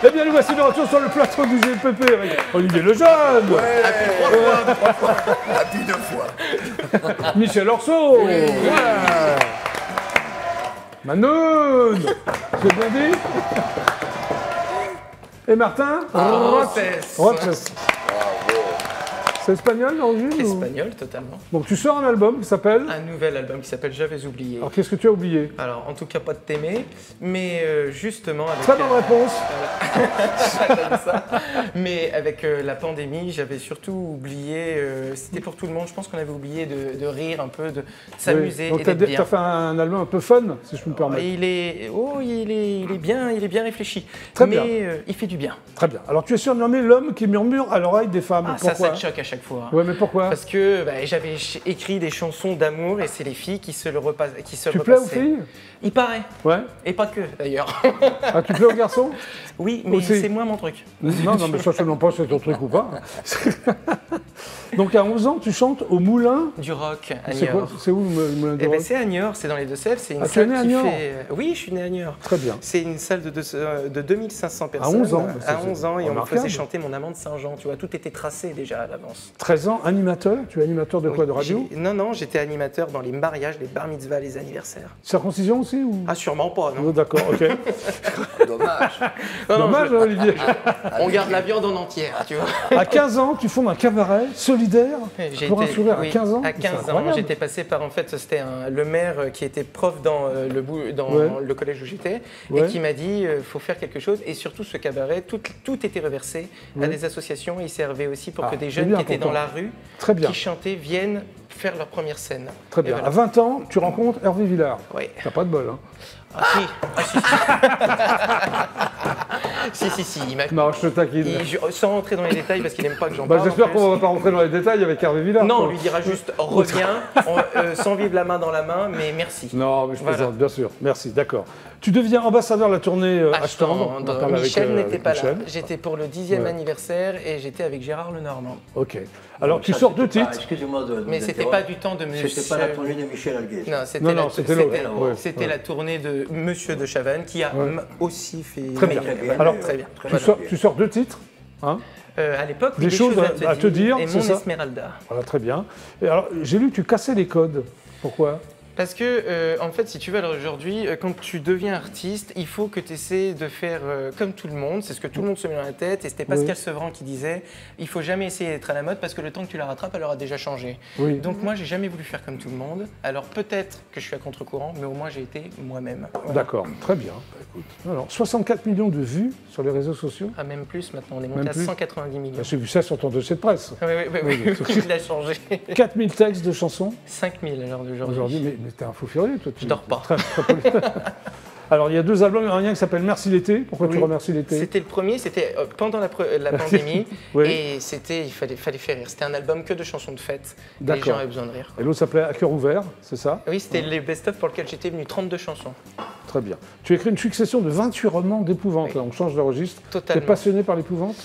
Eh bien, nous voici de retour sur le plateau du GPP avec Olivier Lejeune. Ouais, trois fois. Ah, puis 2 fois. Michel Orso. Ouais. Manon. J'ai bien dit. Et Martin Roches. C'est espagnol l'origine Espagnol, totalement. Donc tu sors un album qui s'appelle Un nouvel album qui s'appelle J'avais oublié. Alors qu'est-ce que tu as oublié? Alors, en tout cas, pas de t'aimer, mais justement... Avec, Très bonne réponse. Voilà. Ça. Mais avec la pandémie, j'avais surtout oublié, c'était pour tout le monde, je pense qu'on avait oublié de rire un peu, de s'amuser oui. et d'être bien. Tu as fait un album un peu fun, si je peux me permettre. Il est bien réfléchi. Très mais bien. Il fait du bien. Très bien. Alors tu es surnommé l'homme qui murmure à l'oreille des femmes. Ah, pourquoi? ça te choque à chaque fois. Ouais, mais pourquoi? Parce que j'avais écrit des chansons d'amour et c'est les filles qui se le repassent. Tu plais aux filles? Il paraît. Ouais. Et pas que, d'ailleurs. Ah, tu plais aux garçons? Oui, mais c'est moins mon truc. Non, mais ça, je ne sais pas si c'est ton truc ou pas. Donc, à 11 ans, tu chantes au Moulin du Rock à Niort. C'est où le Moulin du Rock? C'est à Niort, c'est dans les Deux-Sèvres. C'est une tu es salle né à qui Niort? fait. Oui, je suis né à Niort. Très bien. C'est une salle de 2500 personnes. À 11 ans. À 11 ans, et on me remarquable. faisait chanter mon amant de Saint-Jean. Tu vois, tout était tracé déjà à l'avance. 13 ans, animateur? Tu es animateur de quoi? De radio? Non, j'étais animateur dans les mariages, les bar mitzvahs, les anniversaires. Circoncision aussi ou... Ah, sûrement pas, non. Oh, d'accord, ok. Dommage. Dommage, Olivier. On garde la viande en entière, tu vois. À 15 ans, tu fondes un cabaret solidaire pour un sourire. À 15 ans? À 15 ans, j'étais passé par, en fait, c'était le maire qui était prof dans le collège où j'étais et qui m'a dit, faut faire quelque chose. Et surtout, ce cabaret, tout était reversé à des associations. Il servait aussi pour que des jeunes qui étaient dans la rue, qui chantaient, viennent faire leur première scène. Très bien. Voilà. À 20 ans, tu rencontres Hervé Villard. Oui. T'as pas de bol, hein? Si, il m'a... Non, je te taquine. Sans rentrer dans les détails, parce qu'il n'aime pas que j'en parle. J'espère qu'on ne va pas rentrer dans les détails avec Hervé Villard. Non, on lui dira juste reviens, sans vivre la main dans la main, mais merci. Non, mais je plaisante, bien sûr. Merci, d'accord. Tu deviens ambassadeur de la tournée Ashton. Michel n'était pas là. J'étais pour le 10e anniversaire et j'étais avec Gérard Lenormand. Ok. Alors, tu sors 2 titres. Excusez-moi de mais c'était pas du temps de Michel. C'était pas la tournée de Michel Alguet. Non, c'était la tournée de Monsieur de Chavannes qui a aussi fait. Très bien. Alors, très bien. Tu sors 2 titres. Hein, à l'époque, des choses à te dire. Et Mon Esmeralda. Voilà, très bien. Et alors, j'ai lu que tu cassais les codes. Pourquoi? Parce que, en fait, si tu veux, alors aujourd'hui, quand tu deviens artiste, il faut que tu essaies de faire comme tout le monde. C'est ce que tout le monde se met dans la tête. Et c'était Pascal Sevran qui disait il faut jamais essayer d'être à la mode parce que le temps que tu la rattrapes, elle aura déjà changé. Oui. Donc, moi, j'ai jamais voulu faire comme tout le monde. Alors, peut-être que je suis à contre-courant, mais au moins, j'ai été moi-même. Voilà. D'accord, très bien. Écoute. Alors, 64 millions de vues sur les réseaux sociaux. Ah, même plus maintenant. On est monté à 190 millions. J'ai vu ça sur ton dossier de presse. Oui, il a changé. 4000 textes de chansons. 5000 à l'heure d'aujourd'hui. Mais t'es un fou furieux, toi. Je dors pas. Alors, il y a 2 albums, un qui s'appelle Merci l'été. Pourquoi tu remercies l'été? C'était le premier, c'était pendant la pandémie. Et il fallait faire rire. C'était un album que de chansons de fête. Les gens avaient besoin de rire. Et l'autre s'appelait À cœur ouvert, c'est ça? Oui, c'était les best-of pour lequel j'étais venu, 32 chansons. Très bien. Tu as écrit une succession de 28 romans d'épouvante. On change de registre. Totalement. Tu es passionné par l'épouvante?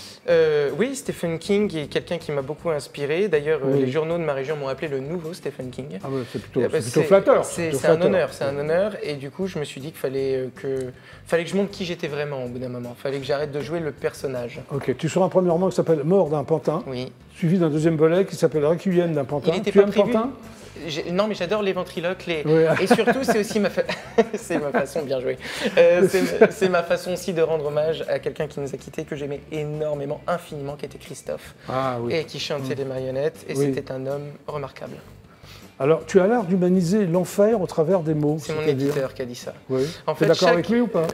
Oui, Stephen King est quelqu'un qui m'a beaucoup inspiré. D'ailleurs, les journaux de ma région m'ont appelé le nouveau Stephen King. Ah ouais, c'est plutôt flatteur. C'est un honneur, c'est un honneur. Et du coup, je me suis dit qu'il fallait que je montre qui j'étais vraiment au bout d'un moment. Il fallait que j'arrête de jouer le personnage. Ok, tu sors un premier roman qui s'appelle Mort d'un pantin. Oui. Suivi d'un deuxième volet qui s'appelle Requiem d'un pantin. Tu aimes Pantin? Non, mais j'adore les ventriloques. Et surtout, c'est aussi c'est ma façon, bien joué. C'est ma façon aussi de rendre hommage à quelqu'un qui nous a quittés, que j'aimais énormément, infiniment, qui était Christophe. Ah, oui. Et qui chantait les marionnettes. Et c'était un homme remarquable. Alors, tu as l'art d'humaniser l'enfer au travers des mots. C'est mon éditeur qui a dit ça. Oui. Tu es d'accord avec lui ou pas?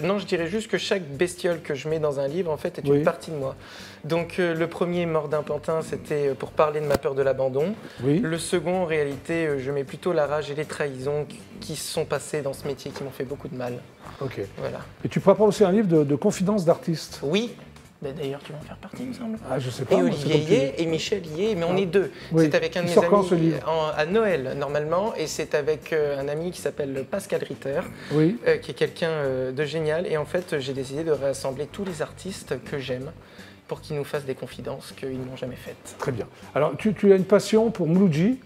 Non, je dirais juste que chaque bestiole que je mets dans un livre, en fait, est une partie de moi. Donc, le premier, Mort d'un pantin, c'était pour parler de ma peur de l'abandon. Oui. Le second, en réalité, je mets plutôt la rage et les trahisons qui se sont passées dans ce métier, qui m'ont fait beaucoup de mal. Ok. Voilà. Et tu prépares aussi un livre de confidences d'artistes. Oui. D'ailleurs, tu vas en faire partie, il me semble. Ah, je sais pas. Et Olivier y est, et Michel y est, mais on est 2. Oui. C'est avec un de mes amis à Noël, normalement, et c'est avec un ami qui s'appelle Pascal Ritter, qui est quelqu'un de génial. Et en fait, j'ai décidé de rassembler tous les artistes que j'aime pour qu'ils nous fassent des confidences qu'ils n'ont jamais faites. Très bien. Alors, tu as une passion pour Mouloudji.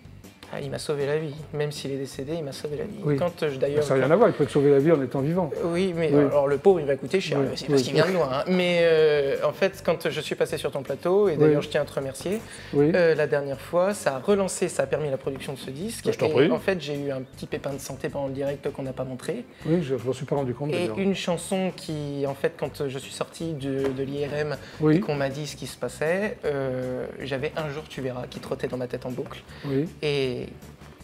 Ah, il m'a sauvé la vie. Même s'il est décédé, il m'a sauvé la vie. Oui. D'ailleurs, ça n'a rien à voir, il peut te sauver la vie en étant vivant. Oui, mais alors le pauvre, il va coûter cher, c'est parce qu'il vient de loin. Hein. Mais en fait, quand je suis passé sur ton plateau, et d'ailleurs je tiens à te remercier, la dernière fois, ça a relancé, ça a permis la production de ce disque. Je t'en prie. En fait, j'ai eu un petit pépin de santé pendant le direct qu'on n'a pas montré. Oui, je ne m'en suis pas rendu compte. Et une chanson qui, en fait, quand je suis sorti de l'IRM et qu'on m'a dit ce qui se passait, j'avais Un jour tu verras qui trottait dans ma tête en boucle. Oui. Et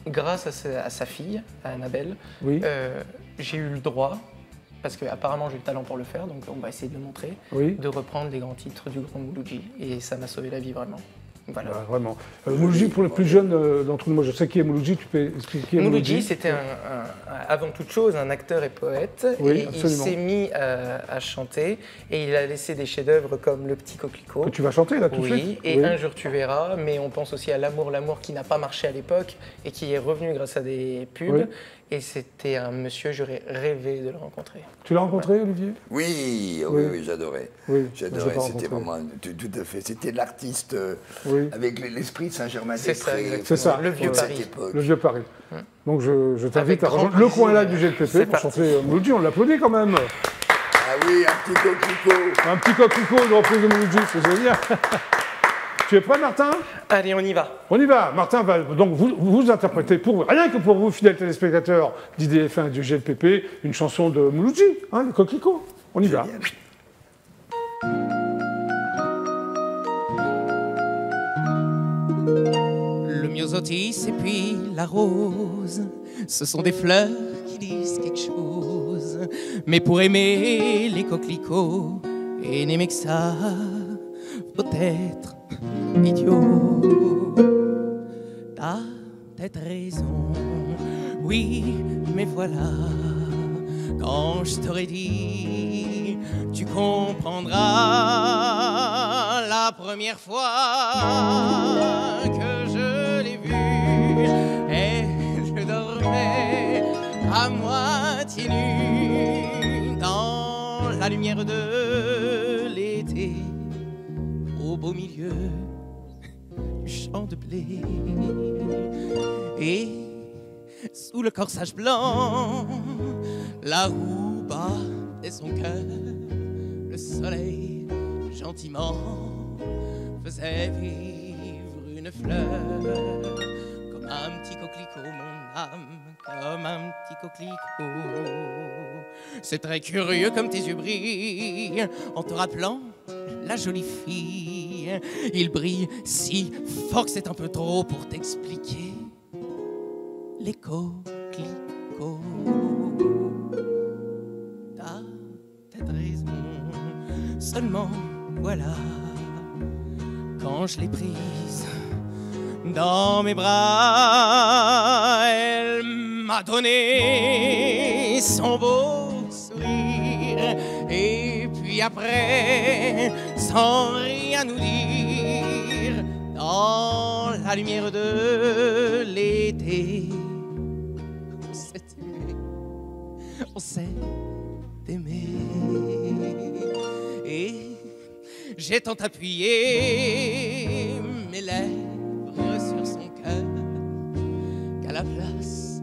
grâce à sa fille, à Annabelle, j'ai eu le droit, parce qu'apparemment j'ai le talent pour le faire, donc on va essayer de le montrer, de reprendre les grands titres du grand Mouloudji. Et ça m'a sauvé la vie vraiment. Voilà. Ah, vraiment. Mouloudji, pour les plus jeunes d'entre nous, moi je sais qui est Mouloudji, tu peux expliquer qui est Mouloudji? Mouloudji, c'était avant toute chose un acteur et poète. Oui, et absolument. il s'est mis à chanter et il a laissé des chefs-d'œuvre comme Le Petit Coquelicot. Que tu vas chanter là tout de suite. Et Un jour tu verras, mais on pense aussi à L'amour qui n'a pas marché à l'époque et qui est revenu grâce à des pubs. Et c'était un monsieur, j'aurais rêvé de le rencontrer. Tu l'as rencontré, Olivier? Oui, j'adorais. J'adorais, c'était vraiment tout à fait. C'était l'artiste avec l'esprit de Saint-Germain-des-Prés. C'est ça, le vieux Paris. Le vieux Paris. Donc je t'invite à rejoindre le coin là du GLPP pour chanter Mouloudji, on l'applaudit quand même. Ah oui, un petit coquelicot. Un petit coquelicot, une reprise de Mouloudji, c'est génial. Tu es prêt, Martin? Allez, on y va. On y va. Martin va donc vous interpréter, rien que pour vous, fidèles téléspectateurs d'IDF1 et du GLPP, une chanson de Mouloudji, les coquelicots. On y va. Le myosotis et puis la rose, ce sont des fleurs qui disent quelque chose. Mais pour aimer les coquelicots et n'aimer que ça, faut être idiot. T'as peut-être raison, oui, mais voilà. Quand je t'aurais dit, tu comprendras. La première fois que je l'ai vue, elle dormait à moitié nue dans la lumière de l'été, au beau milieu du champ de blé. Et sous le corsage blanc, là où battait son cœur, le soleil gentiment faisait vivre une fleur. Comme un petit coquelicot, mon âme, comme un petit coquelicot. C'est très curieux comme tes yeux brillent en te rappelant la jolie fille. Il brille si fort que c'est un peu trop pour t'expliquer. Les coquelicots. T'as peut-être raison, seulement voilà, quand je l'ai prise dans mes bras, elle m'a donné son beau sourire. Et puis après, sans rien nous dire, dans la lumière de l'été, on s'est aimé. Et j'ai tant appuyé mes lèvres sur son cœur qu'à la place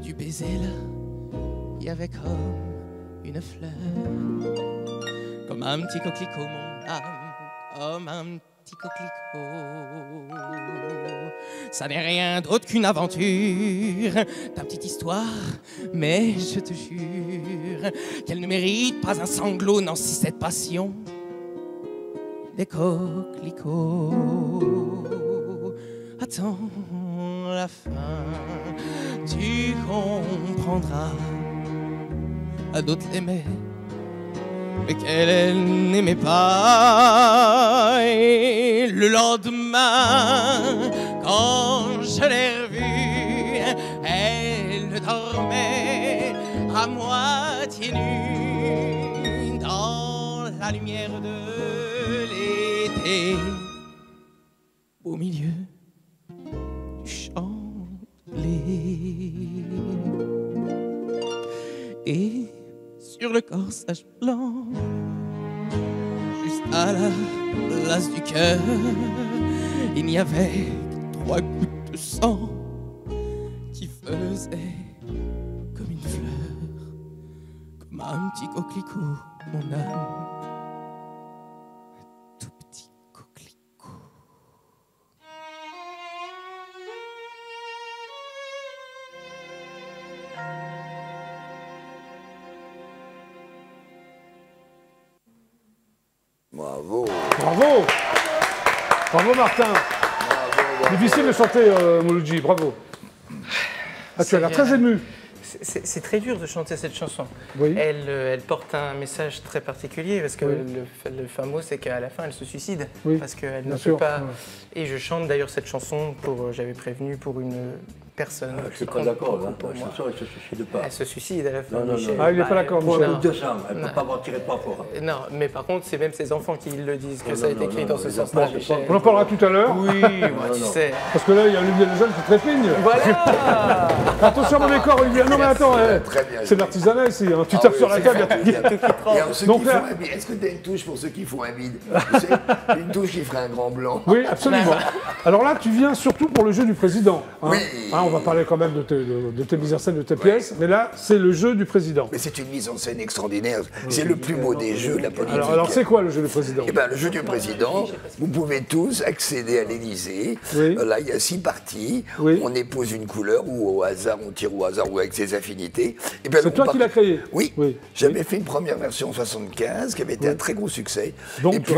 du baiser là, il y avait comme une fleur. Comme un petit coquelicot, mon âme, comme un petit coquelicot. Ça n'est rien d'autre qu'une aventure, ta petite histoire, mais je te jure qu'elle ne mérite pas un sanglot, non, si cette passion des coquelicots. Attends la fin, tu comprendras. À d'autres l'aimaient, mais qu'elle n'aimait pas. Et le lendemain, quand je l'ai revue, elle dormait à moitié nue dans la lumière de l'été, au milieu du champ de blé. Et sur le corsage blanc, juste à la place du cœur, il n'y avait que 3 gouttes de sang faisais comme une fleur, comme un petit coquelicot, mon âme. Un tout petit coquelicot. Bravo. Bravo. Bravo Martin. Bravo. Difficile de chanter Mouloudji, bravo. Ah, tu as l'air très ému. C'est très dur de chanter cette chanson. Oui. Elle porte un message très particulier parce que le fameux, c'est qu'à la fin, elle se suicide. Oui. Parce qu'elle ne peut pas. Ouais. Et je chante d'ailleurs cette chanson j'avais prévenu pour une personne. Je suis pas d'accord. La chanson, elle se suicide pas. Elle se suicide à la fin. Non. Ah, il n'est pas d'accord, Michel. Elle ne peut pas avoir tiré trois fois. Non, mais par contre, c'est même ses enfants qui le disent, que ça a été écrit dans ce sens-là. On en parlera tout à l'heure. Oui, tu sais. Parce que là, il y a Olivier Lejeune qui trépigne. Voilà. Attention mon décor, Olivier. Non, mais attends, c'est l'artisanat ici. Hein. Tu tapes sur la table, il y a tout qui tremble. Donc là, est-ce que tu as une touche pour ceux qui font un vide? Une touche qui ferait un grand blanc. Oui, absolument. Alors là, tu viens surtout pour le jeu du président. Hein. Oui. Hein, on va parler quand même de tes mises en scène, de tes pièces, mais là, c'est le jeu du président. Mais c'est une mise en scène extraordinaire. C'est le plus beau des jeux, la politique. Alors c'est quoi le jeu du président? Eh bien, le jeu du président, vous pouvez tous accéder à l'Élysée. Oui. Là, il y a 6 parties. Oui. On épose une couleur ou au hasard, on tire au hasard ou avec ses affinités. C'est toi qui l'as créé? Oui. J'avais fait une première version en 75 qui avait été un très gros succès. Donc, et puis,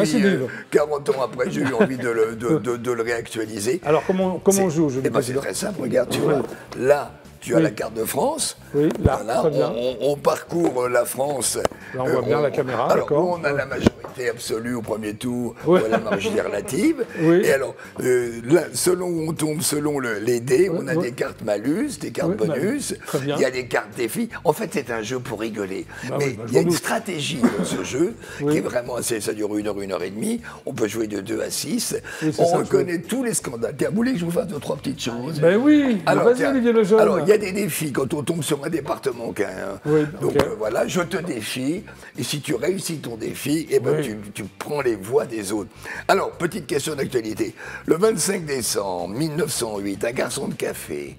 40 ans après, j'ai eu envie de le réactualiser. Alors, comment on joue au jeu du président? C'est très simple. Regarde, tu vois, là, tu as la carte de France. Oui, là, voilà, très bien. On parcourt la France. Là, on voit bien la caméra, d'accord. On a la majorité absolue au premier tour, la majorité relative. Oui. Et alors, là, selon où on tombe, selon les dés, on a des cartes malus, des cartes bonus. Très bien. Il y a des cartes défis. En fait, c'est un jeu pour rigoler. Mais il y a une stratégie dans ce jeu qui est vraiment assez... Ça dure 1 heure, 1 heure et demie. On peut jouer de 2 à 6. On reconnaît tous les scandales. Tiens, vous voulez que je vous fasse 2 ou 3 petites choses? Ben oui, vas-y Olivier Lejeune. Alors, il y a des défis quand on tombe sur un département qu'un. Oui, donc voilà, je te défie, et si tu réussis ton défi, eh ben, tu prends les voix des autres. Alors, petite question d'actualité. Le 25 décembre 1908, un garçon de café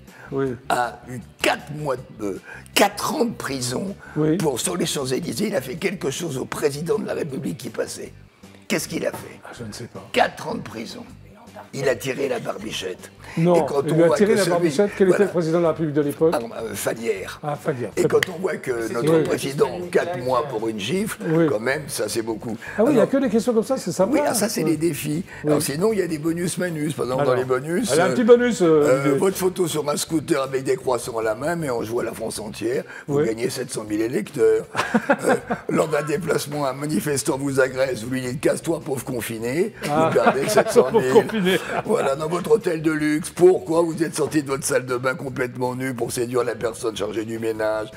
a eu 4 ans de prison sur les Champs-Élysées. Il a fait quelque chose au président de la République qui passait. Qu'est-ce qu'il a fait? Je ne sais pas. 4 ans de prison. Il a tiré la barbichette. Non, il a tiré la barbichette. Quel était le président de la République de l'époque? Fallière. Ah, Fallière. Et quand on voit que notre président, 4 mois pour une gifle, quand même, ça c'est beaucoup. Ah oui, il n'y a que des questions comme ça, c'est sympa. Oui, ça c'est les défis. Alors sinon, il y a des bonus-manus. Par exemple, dans les bonus, un petit bonus. Votre photo sur un scooter avec des croissants à la main, mais on joue à la France entière. Vous gagnez 700 000 électeurs. Lors d'un déplacement, un manifestant vous agresse, vous lui dites casse-toi, pauvre confiné. Vous perdez 700 000. Voilà, dans votre hôtel de luxe. Pourquoi vous êtes sorti de votre salle de bain complètement nu pour séduire la personne chargée du ménage?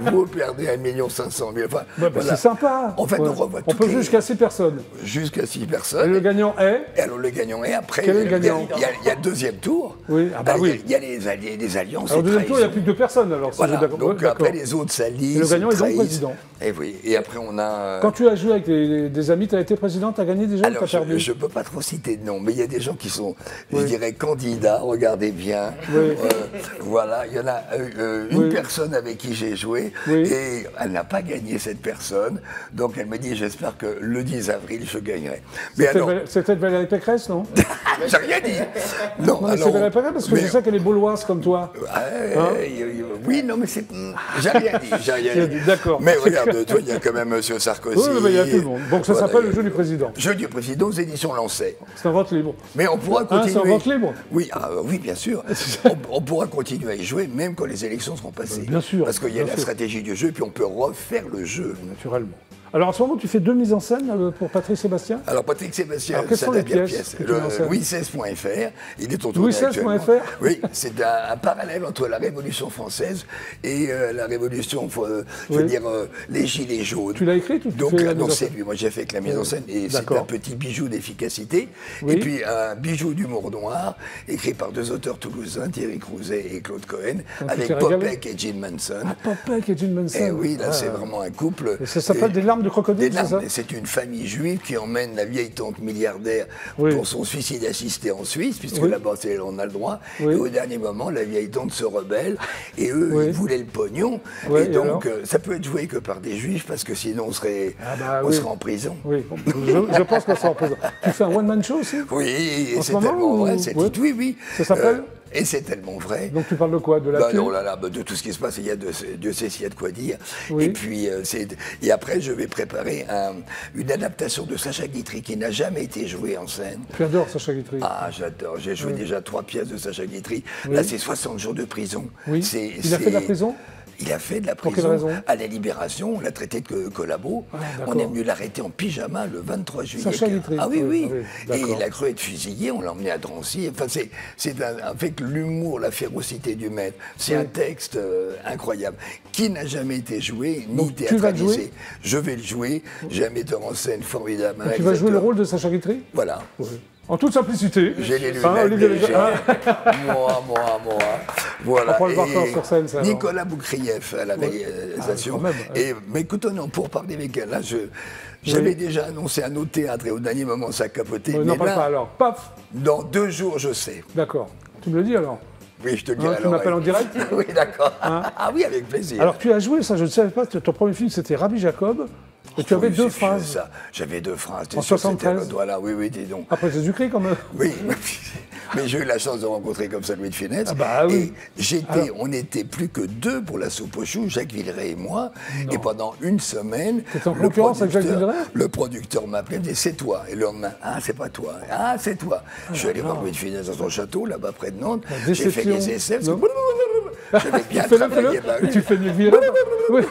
Vous perdez 1 500 000. Enfin, voilà. C'est sympa. En fait, on revoit on peut jusqu'à 6 personnes. Jusqu'à 6 personnes. Et le gagnant est? Et alors, le gagnant est après. Quel est le gagnant? Il y a le deuxième tour. Oui, Il y a les alliances. Alors, au deuxième tour, il n'y a plus que 2 personnes. Alors, voilà. Donc, après, les autres s'allient. Et le gagnant est donc président. Et oui. Et après, on a. Quand tu as joué avec des amis, tu as été président, tu as gagné déjà? Alors, je ne peux pas trop citer de nom, mais il y a des gens qui sont, je dirais, candidats. Regardez bien. Voilà, il y en a une personne avec qui j'ai joué et elle n'a pas gagné, cette personne. Donc elle me dit, j'espère que le 10 avril, je gagnerai. C'était Valérie Pécresse, non? J'ai rien dit. Non, c'est Valérie Pécresse parce que je sais qu'elle est bauloise comme toi. Oui, non, mais c'est... J'ai rien dit. D'accord. Mais regarde, toi, il y a quand même M. Sarkozy. Oui, mais il y a tout le monde. Donc ça s'appelle le jeu du président. Jeu du président aux éditions Lancet. C'est un vote libre. Mais on pourra continuer. C'est un vote libre. Oui, oui, bien sûr. On pourra continuer à y jouer même quand les élections seront passées. Bien sûr. Parce qu'il y a la stratégie du jeu, puis on peut refaire le jeu. Naturellement. Alors, en ce moment, tu fais 2 mises en scène pour Patrick Sébastien? Alors, Patrick Sébastien, quelles sont les pièces Louis16.fr, il est autour Louis16.fr. Oui, c'est un parallèle entre la Révolution française et la Révolution, je veux dire, les Gilets jaunes. Tu l'as écrite ou tu Donc, c'est lui. Moi, j'ai fait avec la mise en scène et c'est un petit bijou d'efficacité. Et puis, un bijou d'humour noir, écrit par 2 auteurs toulousains, Thierry Crouzet et Claude Cohen, donc avec Popek et Gene Manson. Popek et Gene Manson. Et oui, là c'est vraiment un couple. Et ça s'appelle Des larmes de crocodile, c'est ça? C'est une famille juive qui emmène la vieille tante milliardaire pour son suicide assisté en Suisse, puisque là-bas on a le droit. Et au dernier moment, la vieille tante se rebelle et eux, ils voulaient le pognon. Et donc, ça peut être joué que par des juifs, parce que sinon on serait en prison. Oui, je pense qu'on sera en prison. Tu fais un one-man show aussi? Oui, et c'est tellement vrai. Oui. Ça s'appelle et c'est tellement vrai. Donc tu parles de quoi? De la de tout ce qui se passe. Dieu sait s'il y a de quoi dire. Et puis, et après, je vais préparer une adaptation de Sacha Guitry qui n'a jamais été jouée en scène. Tu adores Sacha Guitry? Ah, j'adore. J'ai joué déjà 3 pièces de Sacha Guitry. Là, c'est 60 jours de prison. Oui. Il a fait de la prison? Il a fait de la prison. Pour quelle raison? À la Libération, on l'a traité de collabo. On est venu l'arrêter en pyjama le 23 juillet. Sacha Guitry. Ah oui. Et il a cru être fusillé, on l'a emmené à Drancy. Enfin, c'est avec l'humour, la férocité du maître. C'est un texte incroyable, qui n'a jamais été joué, ni théâtralisé. Je vais le jouer. J'ai un metteur en scène formidable. Tu vas jouer le rôle de Sacha Guitry? Voilà. En toute simplicité. J'ai les lunettes. Moi. Voilà. On prend le voir sur scène, ça. Nicolas Boukrieff à la réalisation. Mais écoute, pour parler avec elle, là, j'avais déjà annoncé un autre théâtre et au dernier moment, ça a capoté. N'en parle pas alors. Paf. Dans 2 jours, je sais. D'accord. Tu me le dis alors? Oui, je te le dirai. Tu m'appelles en direct? Oui, d'accord. Ah oui, avec plaisir. Alors tu as joué, ça je ne savais pas, ton premier film c'était Rabbi Jacob. Et tu avais 2 phrases. J'avais 2 phrases. En 73. Voilà, oui, dis donc. Après Jésus-Christ quand même. Oui, mais j'ai eu la chance de rencontrer comme ça Louis de Funès. Ah bah oui. Et on n'était plus que 2 pour la soupe aux choux, Jacques Villeray et moi. Non. Et pendant une semaine, t'étais en concurrence avec Jacques Villeray? Le producteur m'appelait et me disait c'est toi. Et le lendemain, ah c'est pas toi. Ah c'est toi. Je suis allé voir Louis de Funès dans son château, là-bas près de Nantes. J'ai fait des essais. J'avais bien travaillé. Tu fais du virage. Oui.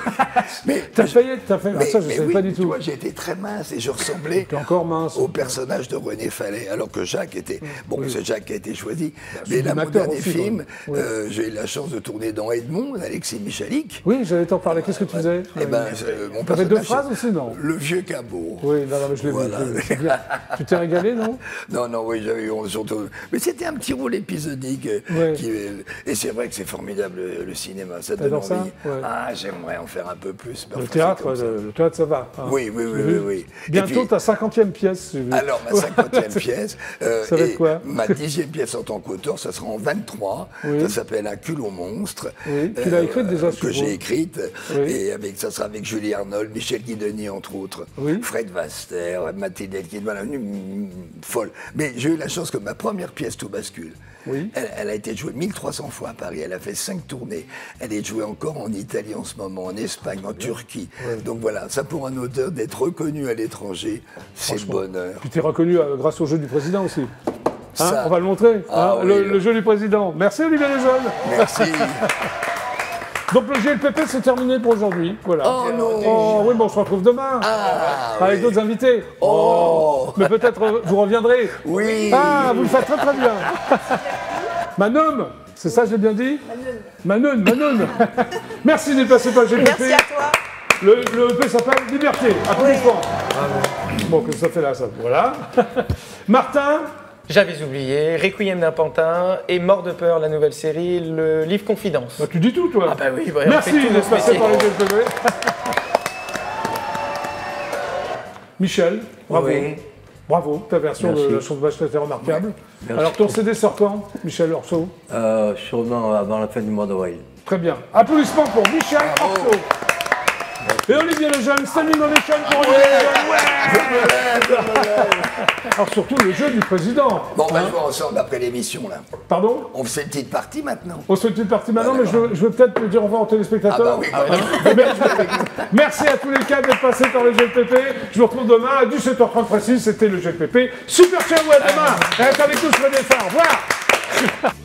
Mais t'as fait. Ça, je ne savais pas du tout. Moi, j'étais très mince et je ressemblais au personnage de René Fallet, alors que Jacques était. Bon, c'est Jacques qui a été choisi. Mais là, mon dernier film, j'ai eu la chance de tourner dans Edmond, Alexis Michalik. Oui, j'allais t'en parler. Qu'est-ce que tu faisais? Eh ben, mon personnage. T'avais 2 phrases aussi, non? Le vieux cabot. Oui, non, mais je l'ai vu. Tu t'es régalé, non? Non, oui, j'avais eu surtout. Mais c'était un petit rôle épisodique. Et c'est vrai que c'est formidable. Le cinéma, ça donne envie. Ah, j'aimerais en faire un peu plus. Le théâtre, ça va. Oui. Bientôt ta 50e pièce. Alors, ma 50e pièce. Ça va être quoi? Ma 10e pièce en tant qu'auteur, ça sera en 23. Ça s'appelle Un culot monstre. Tu l'as écrite déjà? Que j'ai écrite. Et ça sera avec Julie Arnold, Michel Guidoni, entre autres. Fred Vaster, Mathilde Elkidman, folle. Mais j'ai eu la chance que ma première pièce, Tout bascule, elle a été jouée 1300 fois à Paris. Elle a fait 5 tournées. Elle est jouée encore en Italie en ce moment, en Espagne, en Turquie. Donc voilà, ça pour un auteur d'être reconnu à l'étranger, c'est le bonheur. Tu t'es reconnu grâce au jeu du président aussi. On va le montrer. Le jeu du président. Merci Olivier Lejeune. Merci. Donc le GLPP c'est terminé pour aujourd'hui. Voilà. Oh non. Oui, bon, on se retrouve demain. Avec d'autres invités. Mais peut-être vous reviendrez. Oui. Vous le faites très très bien. Manon, c'est ça, j'ai bien dit? Manon. Merci d'être passé par le GLPP. Merci à toi. Le EP s'appelle Liberté. Applaudissements. Bon, qu'est-ce que ça fait là, ça? Voilà. Martin. J'avais oublié, Requiem d'un pantin et Mort de peur, la nouvelle série, le livre Confidence. Tu dis tout, toi. Ah bah oui, merci d'être passé par le GLPP. Michel, bravo. Bravo, ta version de La Chose Vache était remarquable. Alors ton CD sort quand, Michel Orso? Sûrement avant la fin du mois d'avril. Très bien. Applaudissements pour Michel Orso. Et Olivier Lejeune, standing ovation pour Olivier Lejeune. Alors surtout le jeu du président. Bon, on va jouer ensemble après l'émission là. Pardon? On fait une petite partie maintenant. On fait une petite partie maintenant, mais je veux peut-être te dire au revoir aux téléspectateurs. Merci à tous les cas d'être passés par le GLPP. Je vous retrouve demain à 17h30 précis. C'était le GLPP. Super ciao, à demain. Reste avec nous sur le dessin. Au revoir.